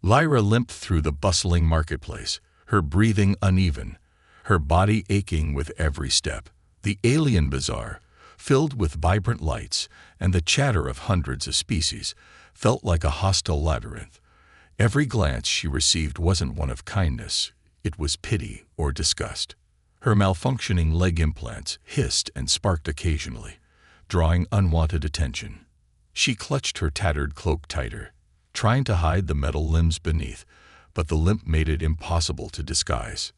Lyra limped through the bustling marketplace, her breathing uneven, her body aching with every step. The alien bazaar, filled with vibrant lights and the chatter of hundreds of species, felt like a hostile labyrinth. Every glance she received wasn't one of kindness, it was pity or disgust. Her malfunctioning leg implants hissed and sparked occasionally, drawing unwanted attention. She clutched her tattered cloak tighter, trying to hide the metal limbs beneath, but the limp made it impossible to disguise.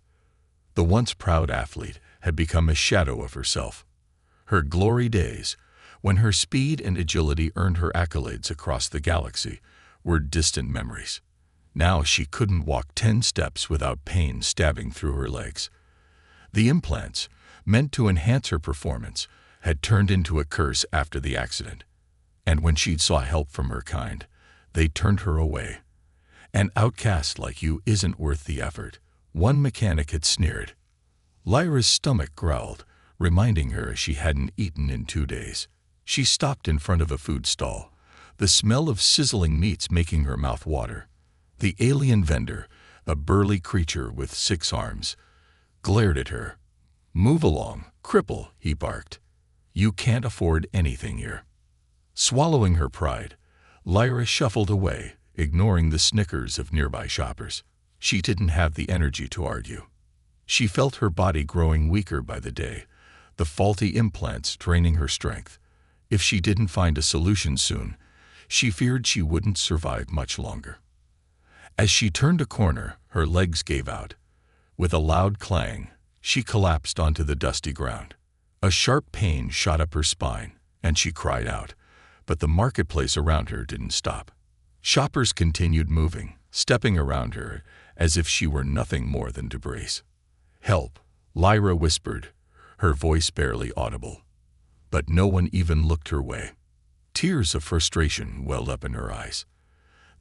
The once proud athlete had become a shadow of herself. Her glory days, when her speed and agility earned her accolades across the galaxy, were distant memories. Now she couldn't walk 10 steps without pain stabbing through her legs. The implants, meant to enhance her performance, had turned into a curse after the accident. And when she sought help from her kind, they turned her away. "An outcast like you isn't worth the effort," one mechanic had sneered. Lyra's stomach growled, reminding her she hadn't eaten in 2 days. She stopped in front of a food stall, the smell of sizzling meats making her mouth water. The alien vendor, a burly creature with 6 arms, glared at her. "Move along, cripple," he barked. "You can't afford anything here." Swallowing her pride, Lyra shuffled away, ignoring the snickers of nearby shoppers. She didn't have the energy to argue. She felt her body growing weaker by the day, the faulty implants draining her strength. If she didn't find a solution soon, she feared she wouldn't survive much longer. As she turned a corner, her legs gave out. With a loud clang, she collapsed onto the dusty ground. A sharp pain shot up her spine, and she cried out, but the marketplace around her didn't stop. Shoppers continued moving, stepping around her as if she were nothing more than debris. "Help," Lyra whispered, her voice barely audible. But no one even looked her way. Tears of frustration welled up in her eyes.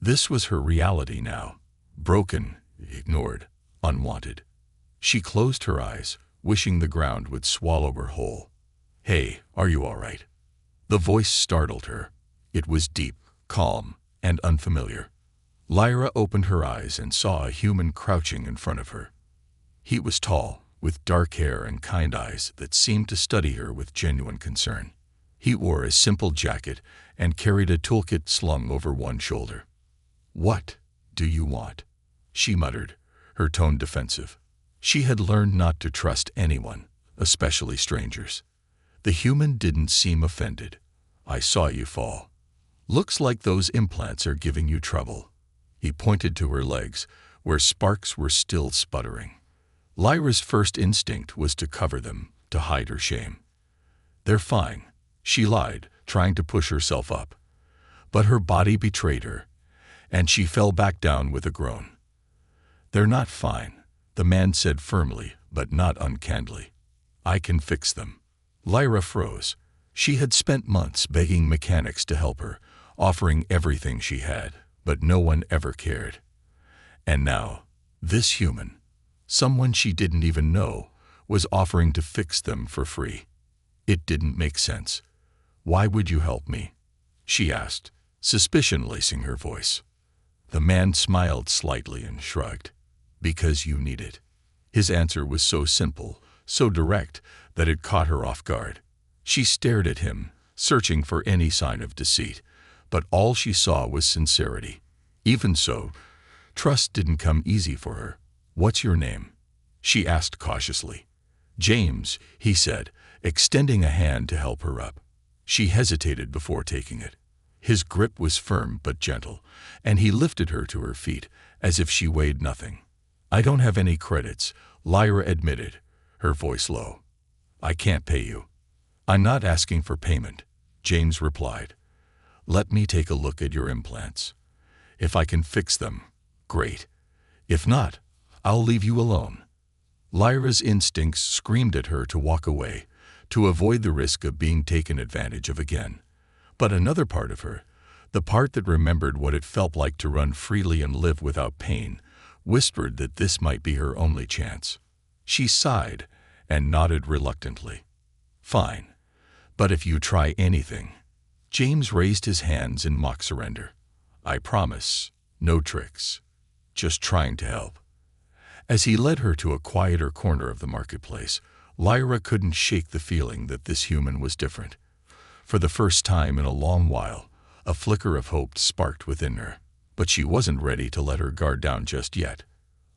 This was her reality now, broken, ignored, unwanted. She closed her eyes, wishing the ground would swallow her whole. "Hey, are you all right?" The voice startled her. It was deep, calm, and unfamiliar. Lyra opened her eyes and saw a human crouching in front of her. He was tall, with dark hair and kind eyes that seemed to study her with genuine concern. He wore a simple jacket and carried a toolkit slung over one shoulder. "What do you want?" she muttered, her tone defensive. She had learned not to trust anyone, especially strangers. The human didn't seem offended. "I saw you fall. Looks like those implants are giving you trouble." He pointed to her legs, where sparks were still sputtering. Lyra's first instinct was to cover them, to hide her shame. "They're fine," she lied, trying to push herself up. But her body betrayed her, and she fell back down with a groan. "They're not fine," the man said firmly, but not uncannily. "I can fix them." Lyra froze. She had spent months begging mechanics to help her, offering everything she had, but no one ever cared. And now, this human, someone she didn't even know, was offering to fix them for free. It didn't make sense. "Why would you help me?" she asked, suspicion lacing her voice. The man smiled slightly and shrugged. "Because you need it." His answer was so simple, so direct, that it caught her off guard. She stared at him, searching for any sign of deceit, but all she saw was sincerity. Even so, trust didn't come easy for her. "What's your name?" she asked cautiously. "James," he said, extending a hand to help her up. She hesitated before taking it. His grip was firm but gentle, and he lifted her to her feet as if she weighed nothing. "I don't have any credits," Lyra admitted, her voice low. "I can't pay you." "I'm not asking for payment," James replied. "Let me take a look at your implants. If I can fix them, great. If not, I'll leave you alone." Lyra's instincts screamed at her to walk away, to avoid the risk of being taken advantage of again. But another part of her, the part that remembered what it felt like to run freely and live without pain, whispered that this might be her only chance. She sighed and nodded reluctantly. "Fine. But if you try anything—" James raised his hands in mock surrender. "I promise, no tricks. just trying to help. As he led her to a quieter corner of the marketplace, Lyra couldn't shake the feeling that this human was different. For the first time in a long while, a flicker of hope sparked within her, but she wasn't ready to let her guard down just yet.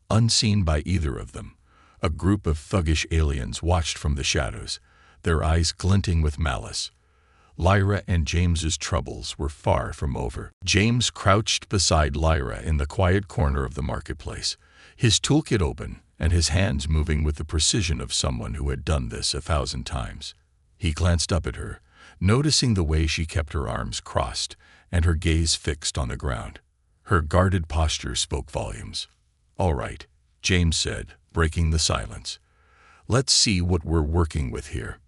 Unseen by either of them, a group of thuggish aliens watched from the shadows, their eyes glinting with malice. Lyra and James's troubles were far from over. James crouched beside Lyra in the quiet corner of the marketplace, his toolkit open and his hands moving with the precision of someone who had done this 1,000 times. He glanced up at her, noticing the way she kept her arms crossed and her gaze fixed on the ground. Her guarded posture spoke volumes. "All right," James said, breaking the silence. "Let's see what we're working with here."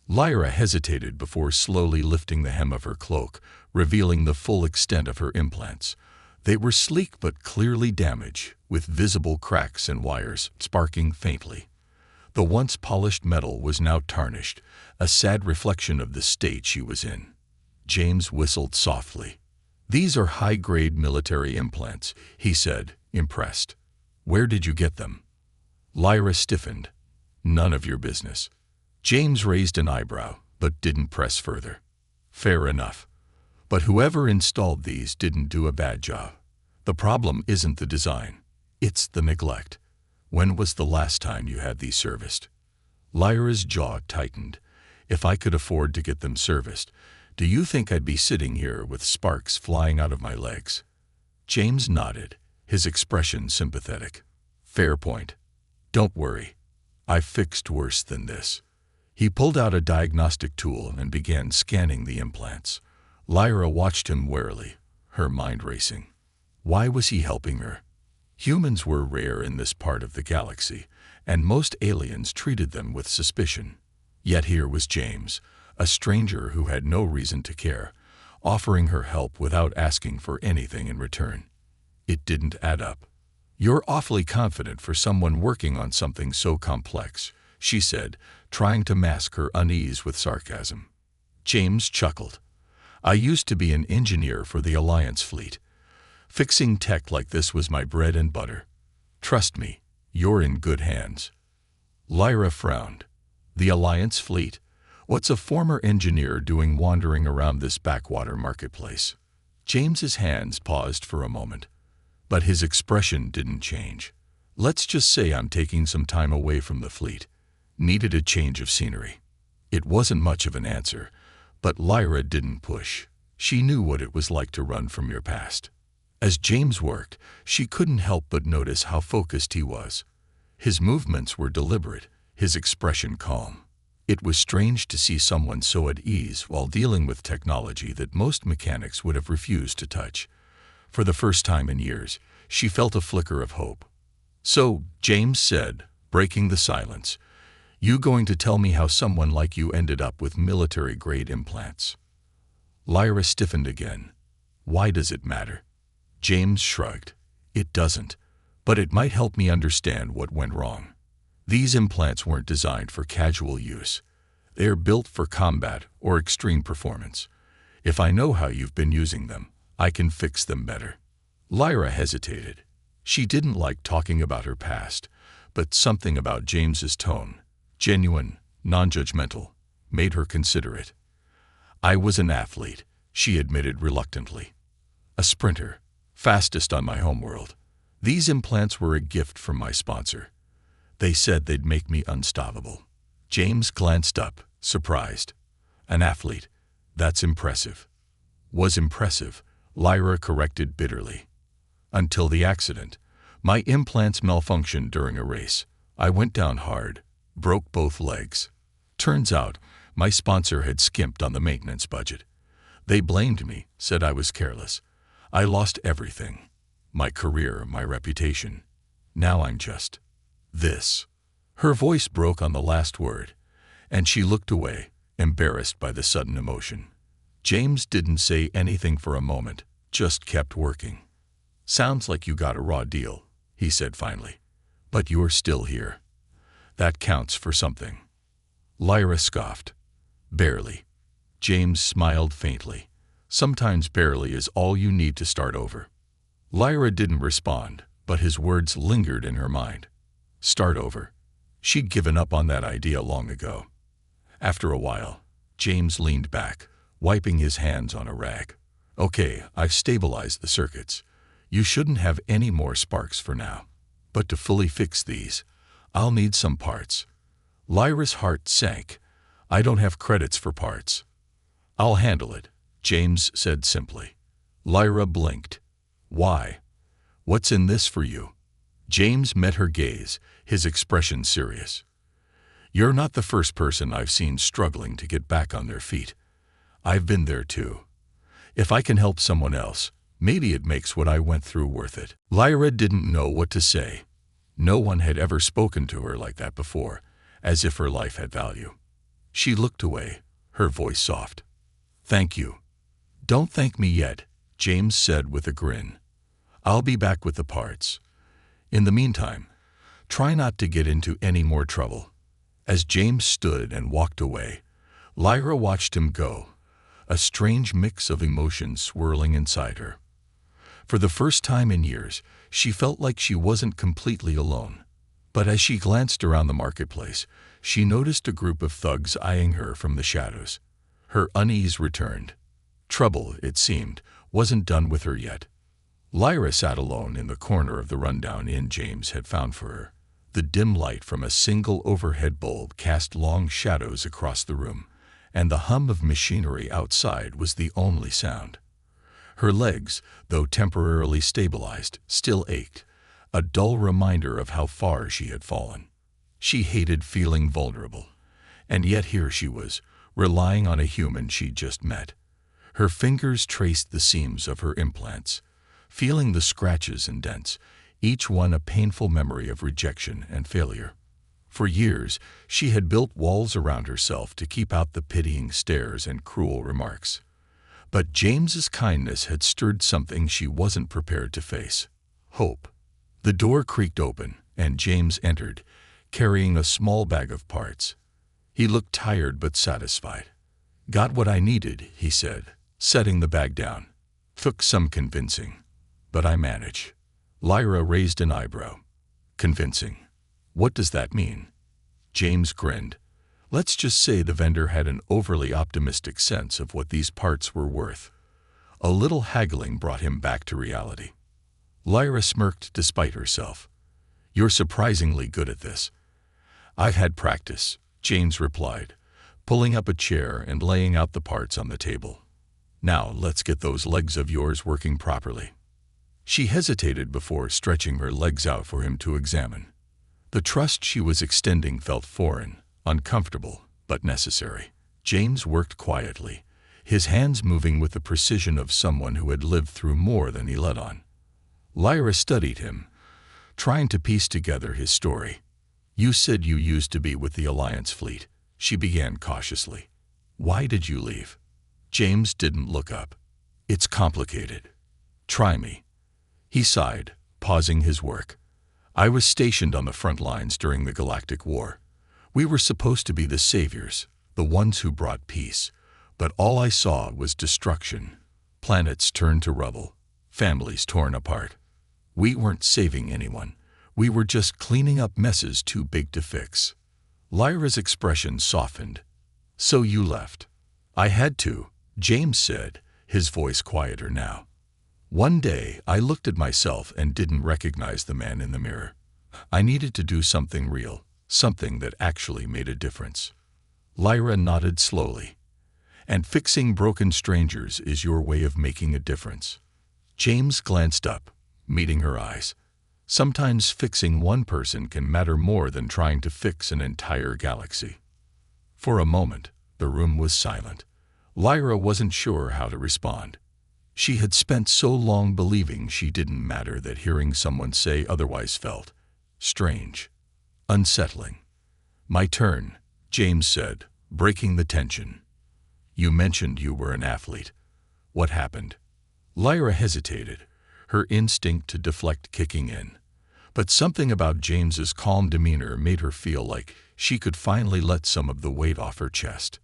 Lyra hesitated before slowly lifting the hem of her cloak, revealing the full extent of her implants. They were sleek but clearly damaged, with visible cracks and wires sparking faintly. The once polished metal was now tarnished, a sad reflection of the state she was in. James whistled softly. "These are high-grade military implants," he said, impressed. "Where did you get them?" Lyra stiffened. "None of your business." James raised an eyebrow, but didn't press further. "Fair enough. But whoever installed these didn't do a bad job. The problem isn't the design. It's the neglect. When was the last time you had these serviced?" Lyra's jaw tightened. "If I could afford to get them serviced, do you think I'd be sitting here with sparks flying out of my legs?" James nodded, his expression sympathetic. "Fair point. Don't worry. I've fixed worse than this." He pulled out a diagnostic tool and began scanning the implants. Lyra watched him warily, her mind racing. Why was he helping her? Humans were rare in this part of the galaxy, and most aliens treated them with suspicion. Yet here was James, a stranger who had no reason to care, offering her help without asking for anything in return. It didn't add up. "You're awfully confident for someone working on something so complex," she said, trying to mask her unease with sarcasm. James chuckled. "I used to be an engineer for the Alliance fleet. Fixing tech like this was my bread and butter. Trust me, you're in good hands." Lyra frowned. "The Alliance fleet? What's a former engineer doing wandering around this backwater marketplace?" James's hands paused for a moment, but his expression didn't change. "Let's just say I'm taking some time away from the fleet. Needed a change of scenery." It wasn't much of an answer, but Lyra didn't push. She knew what it was like to run from your past. As James worked, she couldn't help but notice how focused he was. His movements were deliberate, his expression calm. It was strange to see someone so at ease while dealing with technology that most mechanics would have refused to touch. For the first time in years, she felt a flicker of hope. "So," James said, breaking the silence, "you going to tell me how someone like you ended up with military-grade implants?" Lyra stiffened again. "Why does it matter?" James shrugged. "It doesn't, but it might help me understand what went wrong. These implants weren't designed for casual use. They're built for combat or extreme performance. If I know how you've been using them, I can fix them better." Lyra hesitated. She didn't like talking about her past, but something about James's tone, genuine, non-judgmental, made her consider it. "I was an athlete," she admitted reluctantly. "A sprinter, fastest on my homeworld. These implants were a gift from my sponsor. They said they'd make me unstoppable." James glanced up, surprised. "An athlete. That's impressive." "Was impressive," Lyra corrected bitterly. "Until the accident. My implants malfunctioned during a race. I went down hard, broke both legs. Turns out, my sponsor had skimped on the maintenance budget. They blamed me, said I was careless. I lost everything. My career, my reputation. Now I'm just this." Her voice broke on the last word, and she looked away, embarrassed by the sudden emotion. James didn't say anything for a moment, just kept working. "Sounds like you got a raw deal," he said finally. "But you're still here. That counts for something." Lyra scoffed. "Barely." James smiled faintly. "Sometimes barely is all you need to start over." Lyra didn't respond, but his words lingered in her mind. Start over. She'd given up on that idea long ago. After a while, James leaned back, wiping his hands on a rag. Okay, I've stabilized the circuits. You shouldn't have any more sparks for now. But to fully fix these, I'll need some parts. Lyra's heart sank. I don't have credits for parts. I'll handle it, James said simply. Lyra blinked. Why? What's in this for you? James met her gaze, his expression serious. You're not the first person I've seen struggling to get back on their feet. I've been there too. If I can help someone else, maybe it makes what I went through worth it. Lyra didn't know what to say. No one had ever spoken to her like that before, as if her life had value. She looked away, her voice soft. Thank you. Don't thank me yet, James said with a grin. I'll be back with the parts. In the meantime, try not to get into any more trouble. As James stood and walked away, Lyra watched him go, a strange mix of emotions swirling inside her. For the first time in years, she felt like she wasn't completely alone. But as she glanced around the marketplace, she noticed a group of thugs eyeing her from the shadows. Her unease returned. Trouble, it seemed, wasn't done with her yet. Lyra sat alone in the corner of the rundown inn James had found for her. The dim light from a single overhead bulb cast long shadows across the room, and the hum of machinery outside was the only sound. Her legs, though temporarily stabilized, still ached, a dull reminder of how far she had fallen. She hated feeling vulnerable, and yet here she was, relying on a human she'd just met. Her fingers traced the seams of her implants, feeling the scratches and dents, each one a painful memory of rejection and failure. For years, she had built walls around herself to keep out the pitying stares and cruel remarks. But James's kindness had stirred something she wasn't prepared to face: hope. The door creaked open, and James entered, carrying a small bag of parts. He looked tired but satisfied. Got what I needed, he said, setting the bag down. Took some convincing, but I managed. Lyra raised an eyebrow. Convincing? What does that mean? James grinned. Let's just say the vendor had an overly optimistic sense of what these parts were worth. A little haggling brought him back to reality. Lyra smirked despite herself. You're surprisingly good at this. I've had practice, James replied, pulling up a chair and laying out the parts on the table. Now let's get those legs of yours working properly. She hesitated before stretching her legs out for him to examine. The trust she was extending felt foreign, uncomfortable, but necessary. James worked quietly, his hands moving with the precision of someone who had lived through more than he let on. Lyra studied him, trying to piece together his story. You said you used to be with the Alliance fleet, she began cautiously. Why did you leave? James didn't look up. It's complicated. Try me. He sighed, pausing his work. I was stationed on the front lines during the Galactic War. We were supposed to be the saviors, the ones who brought peace, but all I saw was destruction. Planets turned to rubble, families torn apart. We weren't saving anyone. We were just cleaning up messes too big to fix. Lyra's expression softened. So you left. I had to, James said, his voice quieter now. One day, I looked at myself and didn't recognize the man in the mirror. I needed to do something real, something that actually made a difference. Lyra nodded slowly. And fixing broken strangers is your way of making a difference. James glanced up, meeting her eyes. Sometimes fixing one person can matter more than trying to fix an entire galaxy. For a moment, the room was silent. Lyra wasn't sure how to respond. She had spent so long believing she didn't matter that hearing someone say otherwise felt strange, unsettling. My turn, James said, breaking the tension. You mentioned you were an athlete. What happened? Lyra hesitated, her instinct to deflect kicking in. But something about James's calm demeanor made her feel like she could finally let some of the weight off her chest.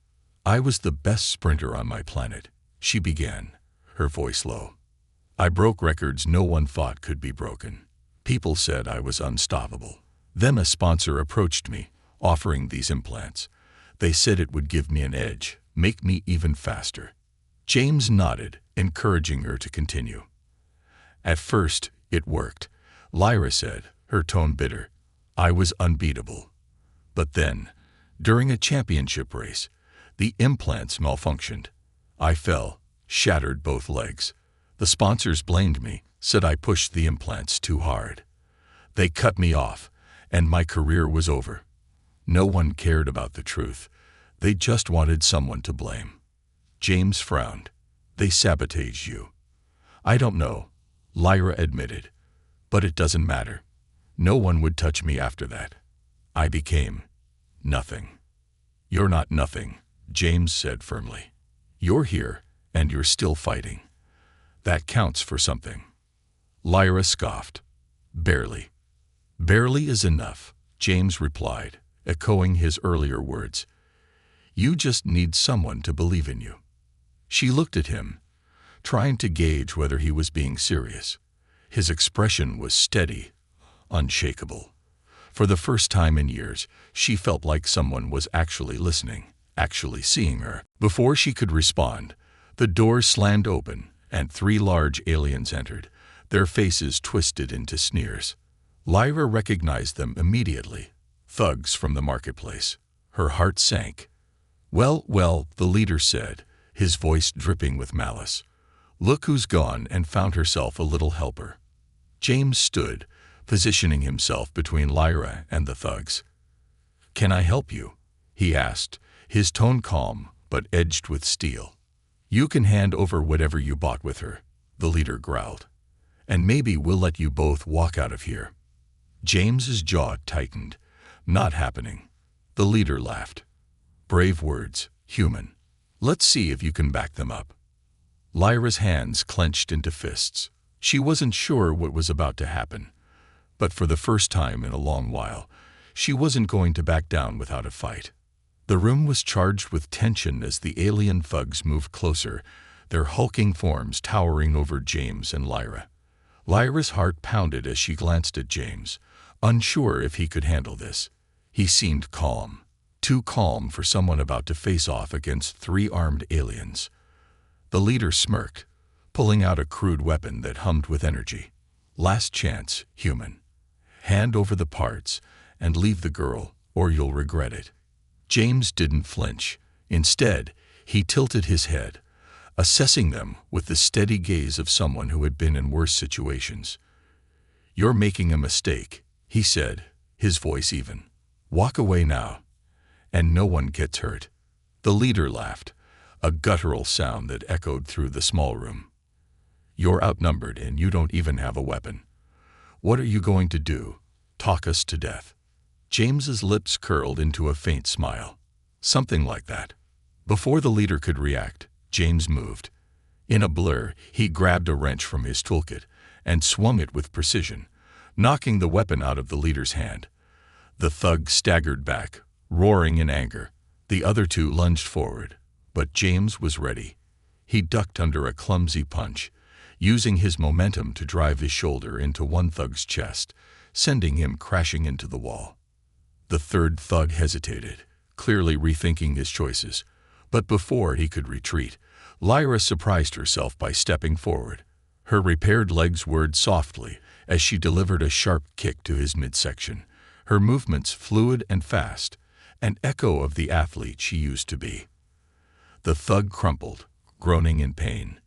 I was the best sprinter on my planet, she began, her voice low. I broke records no one thought could be broken. People said I was unstoppable. Then a sponsor approached me, offering these implants. They said it would give me an edge, make me even faster. James nodded, encouraging her to continue. At first, it worked, Lyra said, her tone bitter. I was unbeatable. But then, during a championship race, the implants malfunctioned. I fell, shattered both legs. The sponsors blamed me, said I pushed the implants too hard. They cut me off, and my career was over. No one cared about the truth. They just wanted someone to blame. James frowned. They sabotaged you. I don't know, Lyra admitted. But it doesn't matter. No one would touch me after that. I became nothing. You're not nothing, James said firmly. You're here, and you're still fighting. That counts for something. Lyra scoffed. Barely. Barely is enough, James replied, echoing his earlier words. You just need someone to believe in you. She looked at him, trying to gauge whether he was being serious. His expression was steady, unshakable. For the first time in years, she felt like someone was actually listening, actually seeing her. Before she could respond, the door slammed open, and 3 large aliens entered, their faces twisted into sneers. Lyra recognized them immediately, thugs from the marketplace. Her heart sank. Well, the leader said, his voice dripping with malice. Look who's gone, and found herself a little helper. James stood, positioning himself between Lyra and the thugs. Can I help you? He asked, his tone calm but edged with steel. You can hand over whatever you bought with her, the leader growled. And maybe we'll let you both walk out of here. James's jaw tightened. Not happening. The leader laughed. Brave words, human. Let's see if you can back them up. Lyra's hands clenched into fists. She wasn't sure what was about to happen, but for the first time in a long while, she wasn't going to back down without a fight. The room was charged with tension as the alien thugs moved closer, their hulking forms towering over James and Lyra. Lyra's heart pounded as she glanced at James, unsure if he could handle this. He seemed calm, too calm for someone about to face off against 3 armed aliens. The leader smirked, pulling out a crude weapon that hummed with energy. Last chance, human. Hand over the parts and leave the girl, or you'll regret it. James didn't flinch. Instead, he tilted his head, assessing them with the steady gaze of someone who had been in worse situations. You're making a mistake, he said, his voice even. Walk away now, and no one gets hurt. The leader laughed, a guttural sound that echoed through the small room. You're outnumbered and you don't even have a weapon. What are you going to do? Talk us to death? James's lips curled into a faint smile. Something like that. Before the leader could react, James moved. In a blur, he grabbed a wrench from his toolkit and swung it with precision, knocking the weapon out of the leader's hand. The thug staggered back, roaring in anger. The other 2 lunged forward, but James was ready. He ducked under a clumsy punch, using his momentum to drive his shoulder into one thug's chest, sending him crashing into the wall. The 3rd thug hesitated, clearly rethinking his choices, but before he could retreat, Lyra surprised herself by stepping forward. Her repaired legs whirred softly as she delivered a sharp kick to his midsection, her movements fluid and fast, an echo of the athlete she used to be. The thug crumpled, groaning in pain.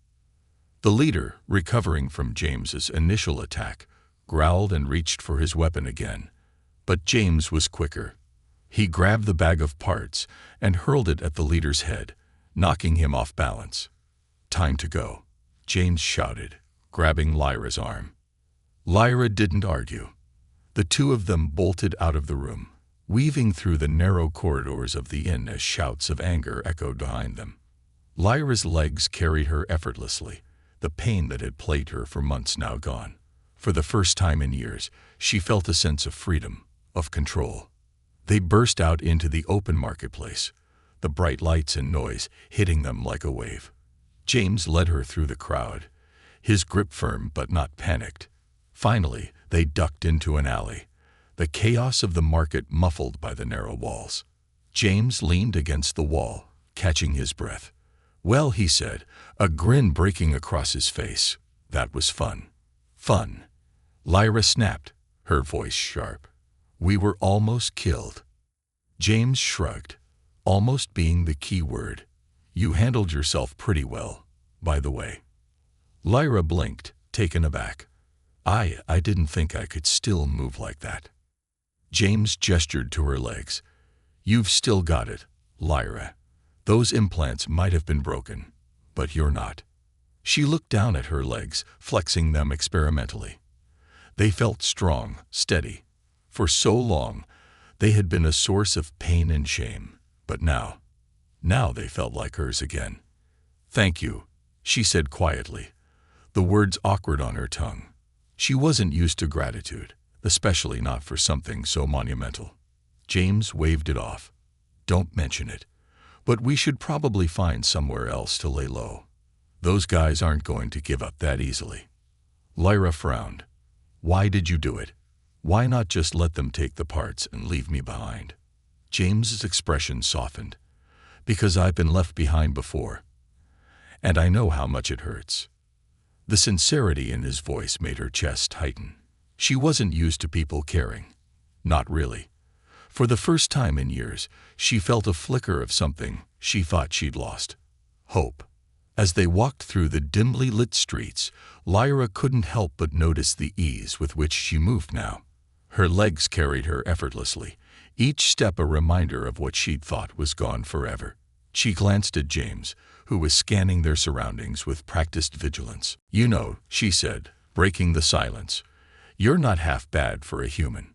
The leader, recovering from James's initial attack, growled and reached for his weapon again. But James was quicker. He grabbed the bag of parts and hurled it at the leader's head, knocking him off balance. Time to go, James shouted, grabbing Lyra's arm. Lyra didn't argue. The 2 of them bolted out of the room, weaving through the narrow corridors of the inn as shouts of anger echoed behind them. Lyra's legs carried her effortlessly, the pain that had plagued her for months now gone. For the first time in years, she felt a sense of freedom, of control. They burst out into the open marketplace, the bright lights and noise hitting them like a wave. James led her through the crowd, his grip firm but not panicked. Finally, They ducked into an alley, the chaos of the market muffled by the narrow walls. James leaned against the wall, catching his breath. "Well," he said, a grin breaking across his face, "that was fun." "Fun?" Lyra snapped, her voice sharp. "We were almost killed." James shrugged, almost being the key word. "You handled yourself pretty well, by the way." Lyra blinked, taken aback. I didn't think I could still move like that." James gestured to her legs. "You've still got it, Lyra. Those implants might have been broken, but you're not." She looked down at her legs, flexing them experimentally. They felt strong, steady. For so long, they had been a source of pain and shame, but now they felt like hers again. "Thank you," she said quietly, the words awkward on her tongue. She wasn't used to gratitude, especially not for something so monumental. James waved it off. "Don't mention it, but we should probably find somewhere else to lay low. Those guys aren't going to give up that easily." Lyra frowned. "Why did you do it? Why not just let them take the parts and leave me behind?" James's expression softened. "Because I've been left behind before, and I know how much it hurts." The sincerity in his voice made her chest tighten. She wasn't used to people caring. Not really. For the first time in years, she felt a flicker of something she thought she'd lost. Hope. As they walked through the dimly lit streets, Lyra couldn't help but notice the ease with which she moved now. Her legs carried her effortlessly, each step a reminder of what she'd thought was gone forever. She glanced at James, who was scanning their surroundings with practiced vigilance. "You know," she said, breaking the silence, "you're not half bad for a human."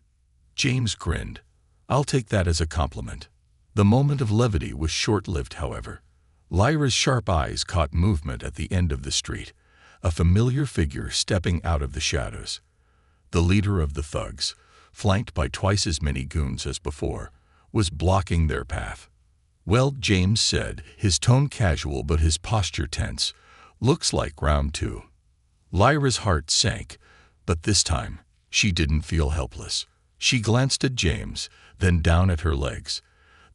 James grinned. "I'll take that as a compliment." The moment of levity was short-lived, however. Lyra's sharp eyes caught movement at the end of the street, a familiar figure stepping out of the shadows. The leader of the thugs, flanked by twice as many goons as before, was blocking their path. "Well," James said, his tone casual but his posture tense, "looks like round two." Lyra's heart sank, but this time she didn't feel helpless. She glanced at James, then down at her legs.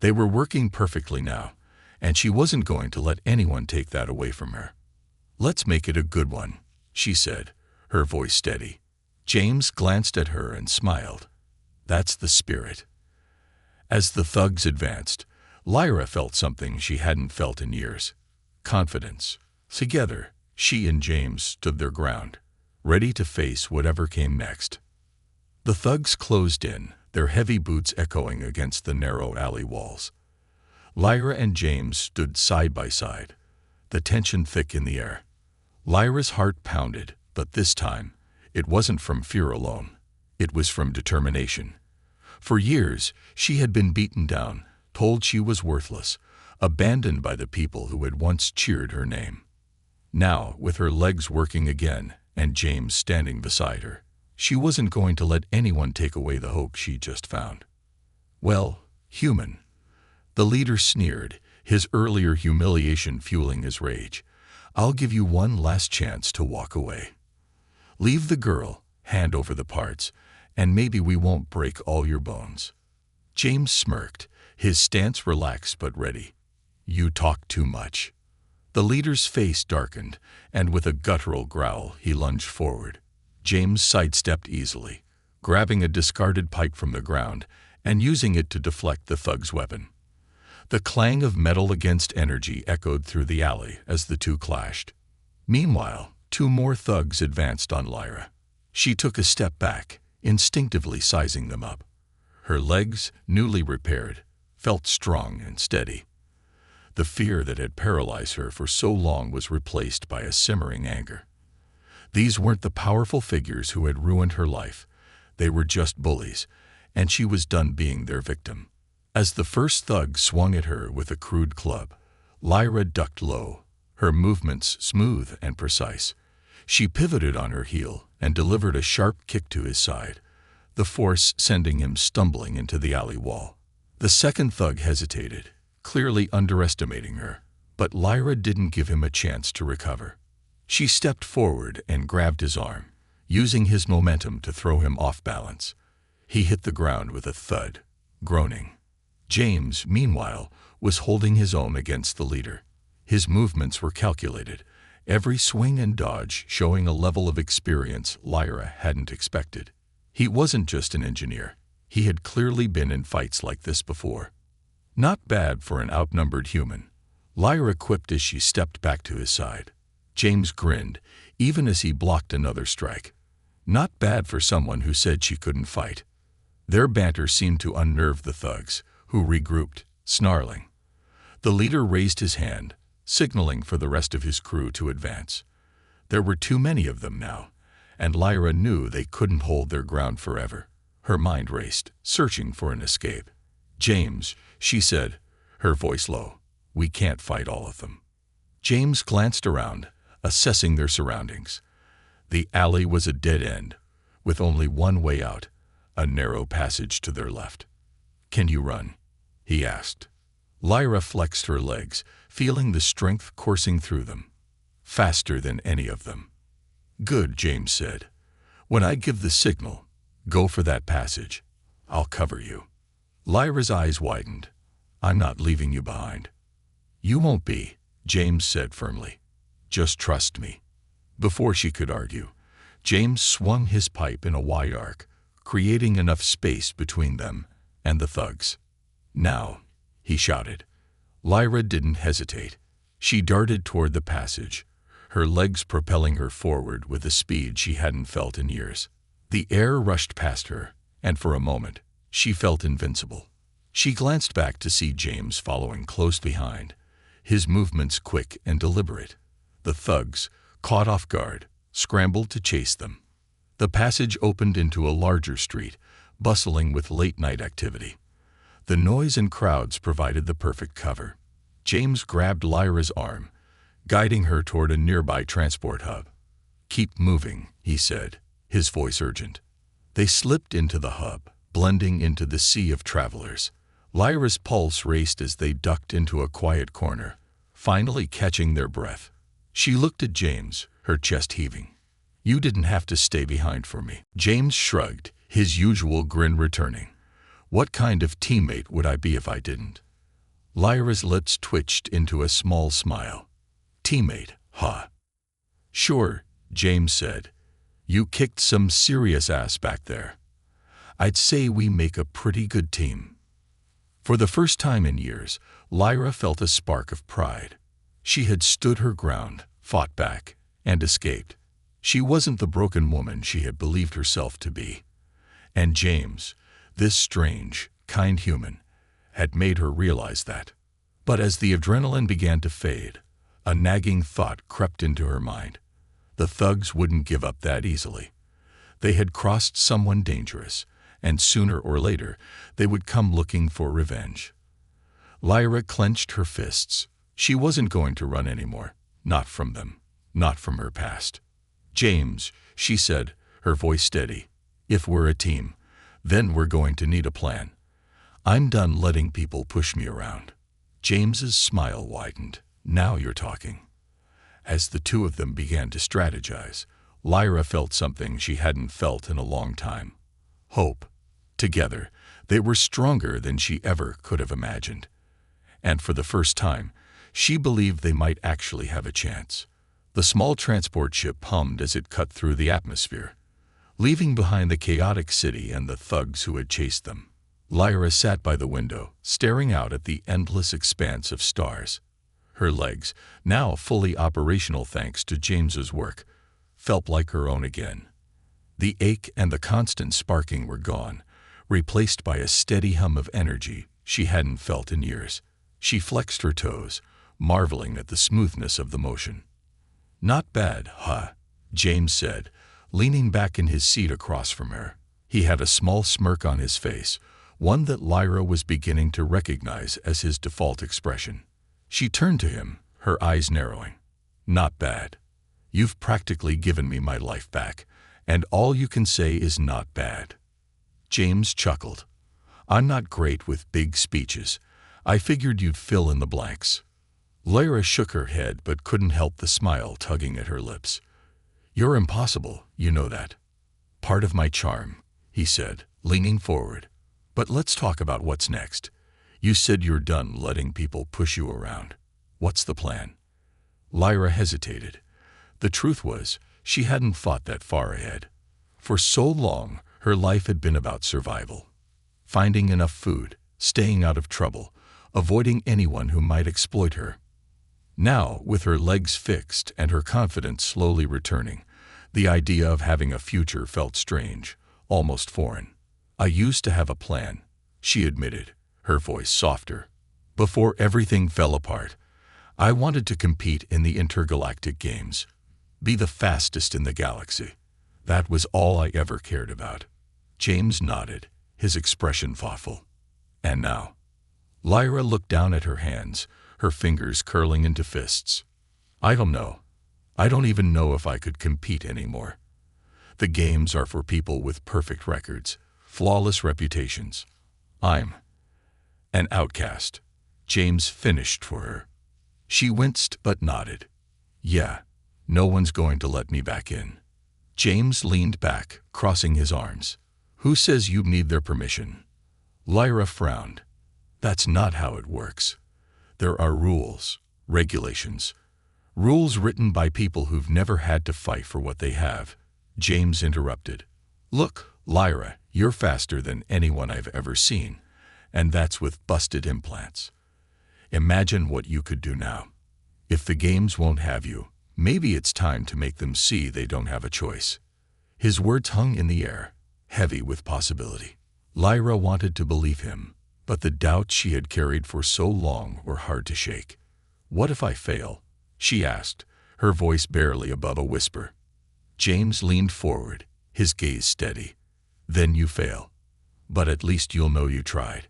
They were working perfectly now, and she wasn't going to let anyone take that away from her. "Let's make it a good one," she said, her voice steady. James glanced at her and smiled. "That's the spirit." As the thugs advanced, Lyra felt something she hadn't felt in years. Confidence. Together, she and James stood their ground, ready to face whatever came next. The thugs closed in, their heavy boots echoing against the narrow alley walls. Lyra and James stood side by side, the tension thick in the air. Lyra's heart pounded, but this time, it wasn't from fear alone. It was from determination. For years, she had been beaten down, told she was worthless, abandoned by the people who had once cheered her name. Now, with her legs working again and James standing beside her, she wasn't going to let anyone take away the hope she just found. "Well, human," the leader sneered, his earlier humiliation fueling his rage, "I'll give you one last chance to walk away. Leave the girl, hand over the parts, and maybe we won't break all your bones." James smirked, his stance relaxed but ready. "You talk too much." The leader's face darkened, and with a guttural growl, he lunged forward. James sidestepped easily, grabbing a discarded pipe from the ground and using it to deflect the thug's weapon. The clang of metal against energy echoed through the alley as the two clashed. Meanwhile, two more thugs advanced on Lyra. She took a step back, instinctively sizing them up. Her legs, newly repaired, felt strong and steady. The fear that had paralyzed her for so long was replaced by a simmering anger. These weren't the powerful figures who had ruined her life. They were just bullies, and she was done being their victim. As the first thug swung at her with a crude club, Lyra ducked low, her movements smooth and precise. She pivoted on her heel and delivered a sharp kick to his side, the force sending him stumbling into the alley wall. The second thug hesitated, clearly underestimating her, but Lyra didn't give him a chance to recover. She stepped forward and grabbed his arm. using his momentum to throw him off balance. He hit the ground with a thud, groaning. James, meanwhile, was holding his own against the leader. His movements were calculated, every swing and dodge showing a level of experience Lyra hadn't expected. He wasn't just an engineer. He had clearly been in fights like this before. Not bad for an outnumbered human, Lyra quipped as she stepped back to his side. James grinned, even as he blocked another strike. Not bad for someone who said she couldn't fight. Their banter seemed to unnerve the thugs, who regrouped, snarling. The leader raised his hand, signaling for the rest of his crew to advance. There were too many of them now, and Lyra knew they couldn't hold their ground forever. Her mind raced, searching for an escape. "James," she said, her voice low, "we can't fight all of them." James glanced around, assessing their surroundings. The alley was a dead end, with only one way out, a narrow passage to their left. "Can you run?" he asked. Lyra flexed her legs, feeling the strength coursing through them. "Faster than any of them." "Good," James said. "When I give the signal, go for that passage. I'll cover you." Lyra's eyes widened. "I'm not leaving you behind." "You won't be," James said firmly. "Just trust me." Before she could argue, James swung his pipe in a wide arc, creating enough space between them and the thugs. "Now," he shouted. Lyra didn't hesitate. She darted toward the passage, her legs propelling her forward with a speed she hadn't felt in years. The air rushed past her, and for a moment, she felt invincible. She glanced back to see James following close behind, his movements quick and deliberate. The thugs, caught off guard, scrambled to chase them. The passage opened into a larger street, bustling with late-night activity. The noise and crowds provided the perfect cover. James grabbed Lyra's arm, guiding her toward a nearby transport hub. "Keep moving," he said, his voice urgent. They slipped into the hub, blending into the sea of travelers. Lyra's pulse raced as they ducked into a quiet corner, finally catching their breath. She looked at James, her chest heaving. "You didn't have to stay behind for me." James shrugged, his usual grin returning. "What kind of teammate would I be if I didn't?" Lyra's lips twitched into a small smile. "Teammate, huh?" "Sure," James said. "You kicked some serious ass back there. I'd say we make a pretty good team." For the first time in years, Lyra felt a spark of pride. She had stood her ground, fought back, and escaped. She wasn't the broken woman she had believed herself to be. And James, this strange, kind human, had made her realize that. But as the adrenaline began to fade, a nagging thought crept into her mind. The thugs wouldn't give up that easily. They had crossed someone dangerous, and sooner or later they would come looking for revenge. Lyra clenched her fists. She wasn't going to run anymore, not from them, not from her past. "James," she said, her voice steady, "if we're a team, then we're going to need a plan. I'm done letting people push me around." James's smile widened. "Now you're talking." As the two of them began to strategize, Lyra felt something she hadn't felt in a long time. Hope. Together, they were stronger than she ever could have imagined. And for the first time, she believed they might actually have a chance. The small transport ship hummed as it cut through the atmosphere, leaving behind the chaotic city and the thugs who had chased them. Lyra sat by the window, staring out at the endless expanse of stars. Her legs, now fully operational thanks to James's work, felt like her own again. The ache and the constant sparking were gone, replaced by a steady hum of energy she hadn't felt in years. She flexed her toes, marveling at the smoothness of the motion. "Not bad, huh?" James said, leaning back in his seat across from her. He had a small smirk on his face, one that Lyra was beginning to recognize as his default expression. She turned to him, her eyes narrowing. "Not bad. You've practically given me my life back, and all you can say is not bad." James chuckled. "I'm not great with big speeches. I figured you'd fill in the blanks." Lyra shook her head but couldn't help the smile tugging at her lips. "You're impossible, you know that." Part of my charm, he said, leaning forward. But let's talk about what's next. You said you're done letting people push you around. What's the plan? Lyra hesitated. The truth was, she hadn't thought that far ahead. For so long, her life had been about survival. Finding enough food, staying out of trouble, avoiding anyone who might exploit her. Now, with her legs fixed and her confidence slowly returning, the idea of having a future felt strange, almost foreign. I used to have a plan, she admitted, her voice softer. Before everything fell apart, I wanted to compete in the intergalactic games. Be the fastest in the galaxy. That was all I ever cared about. James nodded, his expression thoughtful. And now? Lyra looked down at her hands, her fingers curling into fists. I don't know. I don't even know if I could compete anymore. The games are for people with perfect records, flawless reputations. I'm an outcast. James finished for her. She winced but nodded. Yeah, no one's going to let me back in. James leaned back, crossing his arms. Who says you need their permission? Lyra frowned. That's not how it works. There are rules, regulations. Rules written by people who've never had to fight for what they have. James interrupted. Look, Lyra, you're faster than anyone I've ever seen, and that's with busted implants. Imagine what you could do now. If the games won't have you, maybe it's time to make them see they don't have a choice. His words hung in the air, heavy with possibility. Lyra wanted to believe him, but the doubts she had carried for so long were hard to shake. What if I fail? She asked, her voice barely above a whisper. James leaned forward, his gaze steady. Then you fail. But at least you'll know you tried.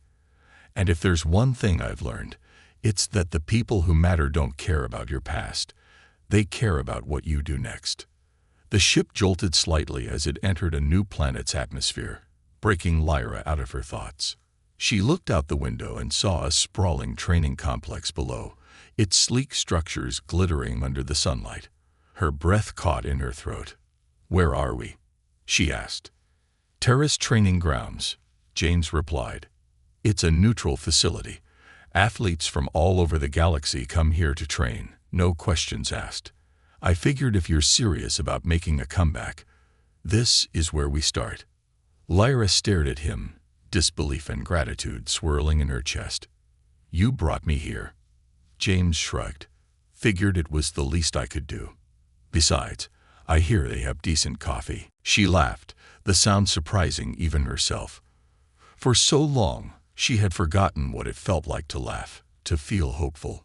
And if there's one thing I've learned, it's that the people who matter don't care about your past. They care about what you do next. The ship jolted slightly as it entered a new planet's atmosphere, breaking Lyra out of her thoughts. She looked out the window and saw a sprawling training complex below, its sleek structures glittering under the sunlight. Her breath caught in her throat. Where are we? She asked. Terrace Training Grounds, James replied. It's a neutral facility. Athletes from all over the galaxy come here to train, no questions asked. I figured if you're serious about making a comeback, this is where we start. Lyra stared at him, disbelief and gratitude swirling in her chest. You brought me here. James shrugged. Figured it was the least I could do. Besides, I hear they have decent coffee. She laughed, the sound surprising even herself. For so long, she had forgotten what it felt like to laugh, to feel hopeful.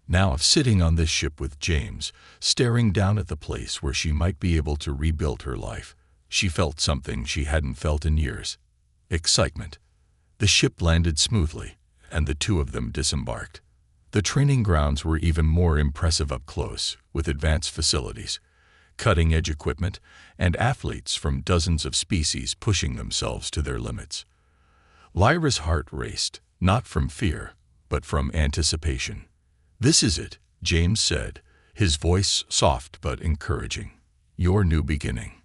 Now, sitting on this ship with James, staring down at the place where she might be able to rebuild her life, she felt something she hadn't felt in years. Excitement. The ship landed smoothly, and the two of them disembarked. The training grounds were even more impressive up close, with advanced facilities, cutting-edge equipment, and athletes from dozens of species pushing themselves to their limits. Lyra's heart raced, not from fear, but from anticipation. This is it, James said, his voice soft but encouraging. Your new beginning.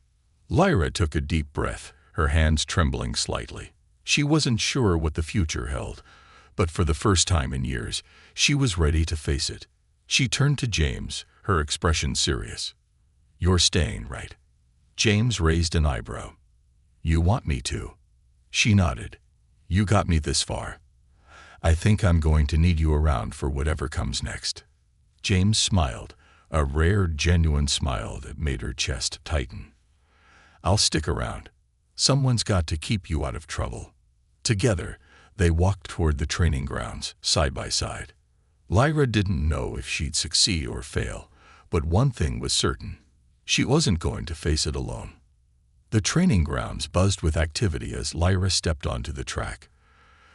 Lyra took a deep breath, her hands trembling slightly. She wasn't sure what the future held, but for the first time in years, she was ready to face it. She turned to James, her expression serious. You're staying, right? James raised an eyebrow. You want me to? She nodded. You got me this far. I think I'm going to need you around for whatever comes next. James smiled, a rare, genuine smile that made her chest tighten. I'll stick around. Someone's got to keep you out of trouble. Together, they walked toward the training grounds, side by side. Lyra didn't know if she'd succeed or fail, but one thing was certain. She wasn't going to face it alone. The training grounds buzzed with activity as Lyra stepped onto the track.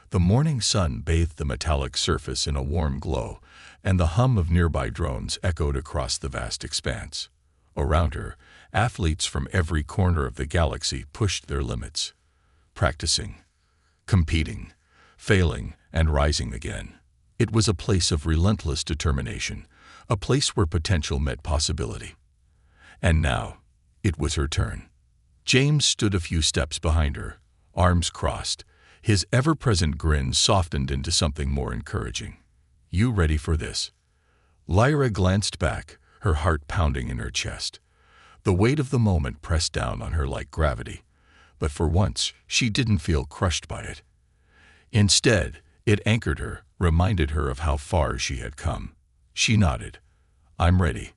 The morning sun bathed the metallic surface in a warm glow, and the hum of nearby drones echoed across the vast expanse. Around her, athletes from every corner of the galaxy pushed their limits, practicing, competing, failing, and rising again. It was a place of relentless determination, a place where potential met possibility. And now, it was her turn. James stood a few steps behind her, arms crossed. His ever-present grin softened into something more encouraging. "You ready for this?" Lyra glanced back, her heart pounding in her chest. The weight of the moment pressed down on her like gravity, but for once she didn't feel crushed by it. Instead, it anchored her, reminded her of how far she had come. She nodded. "I'm ready."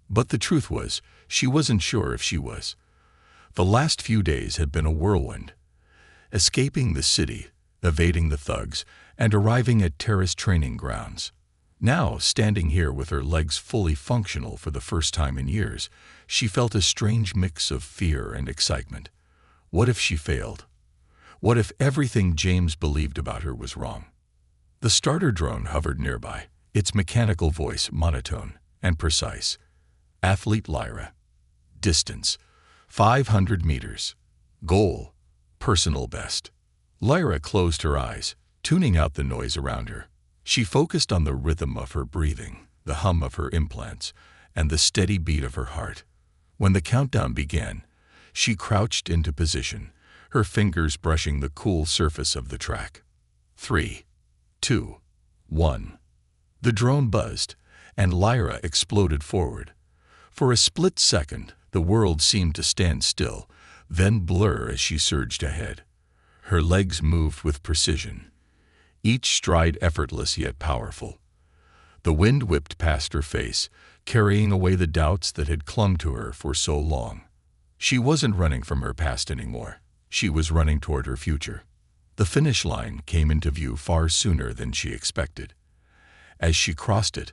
But the truth was, she wasn't sure if she was. The last few days had been a whirlwind. Escaping the city, evading the thugs, and arriving at terrorist training grounds. Now, standing here with her legs fully functional for the first time in years, she felt a strange mix of fear and excitement. What if she failed? What if everything James believed about her was wrong? The starter drone hovered nearby, its mechanical voice monotone and precise. Athlete Lyra. Distance, 500 meters. Goal, personal best. Lyra closed her eyes, tuning out the noise around her. She focused on the rhythm of her breathing, the hum of her implants, and the steady beat of her heart. When the countdown began, she crouched into position, her fingers brushing the cool surface of the track. 3, 2, 1. The drone buzzed, and Lyra exploded forward. For a split second, the world seemed to stand still, then blur as she surged ahead. Her legs moved with precision, each stride effortless yet powerful. The wind whipped past her face, carrying away the doubts that had clung to her for so long. She wasn't running from her past anymore. She was running toward her future. The finish line came into view far sooner than she expected. As she crossed it,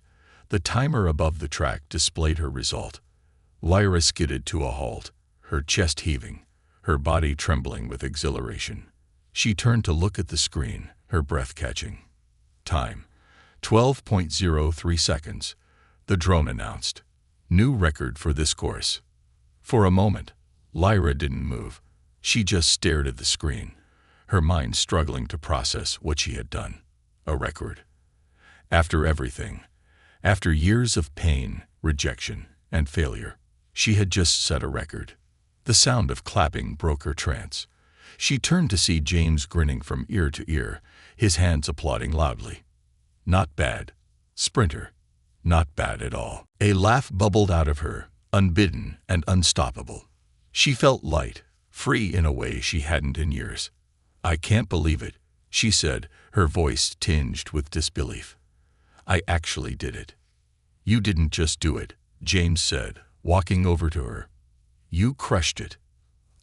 the timer above the track displayed her result. Lyra skidded to a halt, her chest heaving, her body trembling with exhilaration. She turned to look at the screen, her breath catching. Time, 12.03 seconds, the drone announced. New record for this course. For a moment, Lyra didn't move. She just stared at the screen, her mind struggling to process what she had done. A record. After everything, after years of pain, rejection, and failure, she had just set a record. The sound of clapping broke her trance. She turned to see James grinning from ear to ear, his hands applauding loudly. Not bad, sprinter. Not bad at all. A laugh bubbled out of her, unbidden and unstoppable. She felt light, free in a way she hadn't in years. "I can't believe it," she said, her voice tinged with disbelief. "I actually did it." "You didn't just do it," James said, walking over to her. "You crushed it."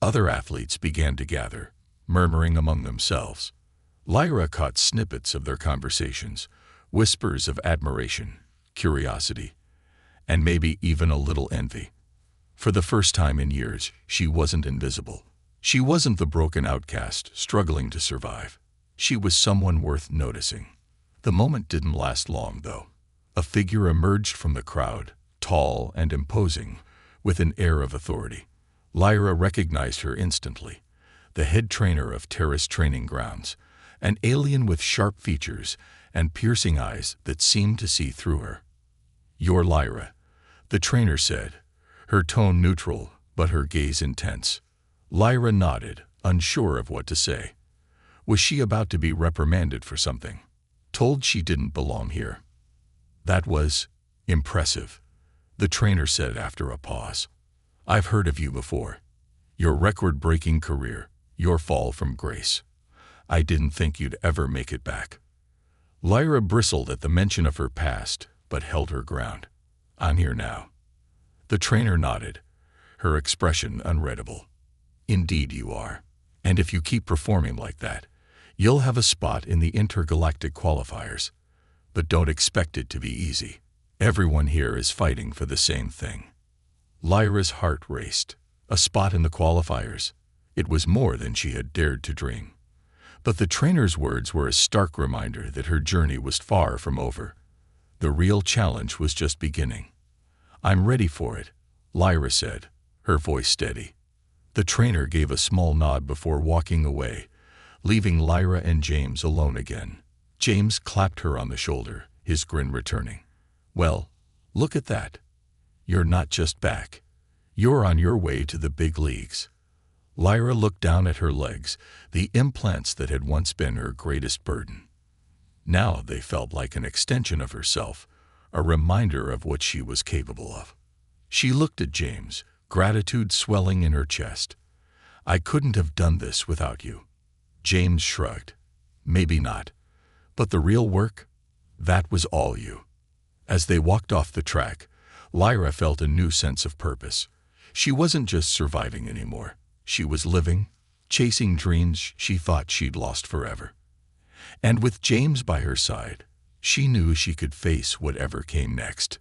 Other athletes began to gather, murmuring among themselves. Lyra caught snippets of their conversations, whispers of admiration, curiosity, and maybe even a little envy. For the first time in years, she wasn't invisible. She wasn't the broken outcast struggling to survive. She was someone worth noticing. The moment didn't last long, though. A figure emerged from the crowd, tall and imposing, with an air of authority. Lyra recognized her instantly. The head trainer of terrorist training grounds, an alien with sharp features and piercing eyes that seemed to see through her. "You're Lyra," the trainer said, her tone neutral but her gaze intense. Lyra nodded, unsure of what to say. Was she about to be reprimanded for something? Told she didn't belong here? "That was impressive," the trainer said after a pause. "I've heard of you before. Your record-breaking career, your fall from grace. I didn't think you'd ever make it back." Lyra bristled at the mention of her past, but held her ground. "I'm here now." The trainer nodded, her expression unreadable. "Indeed you are. And if you keep performing like that, you'll have a spot in the intergalactic qualifiers. But don't expect it to be easy. Everyone here is fighting for the same thing." Lyra's heart raced. A spot in the qualifiers. It was more than she had dared to dream. But the trainer's words were a stark reminder that her journey was far from over. The real challenge was just beginning. "I'm ready for it," Lyra said, her voice steady. The trainer gave a small nod before walking away, leaving Lyra and James alone again. James clapped her on the shoulder, his grin returning. "Well, look at that. You're not just back. You're on your way to the big leagues." Lyra looked down at her legs, the implants that had once been her greatest burden. Now they felt like an extension of herself, a reminder of what she was capable of. She looked at James, gratitude swelling in her chest. "I couldn't have done this without you." James shrugged. "Maybe not. But the real work? That was all you." As they walked off the track, Lyra felt a new sense of purpose. She wasn't just surviving anymore. She was living, chasing dreams she thought she'd lost forever. And with James by her side, she knew she could face whatever came next.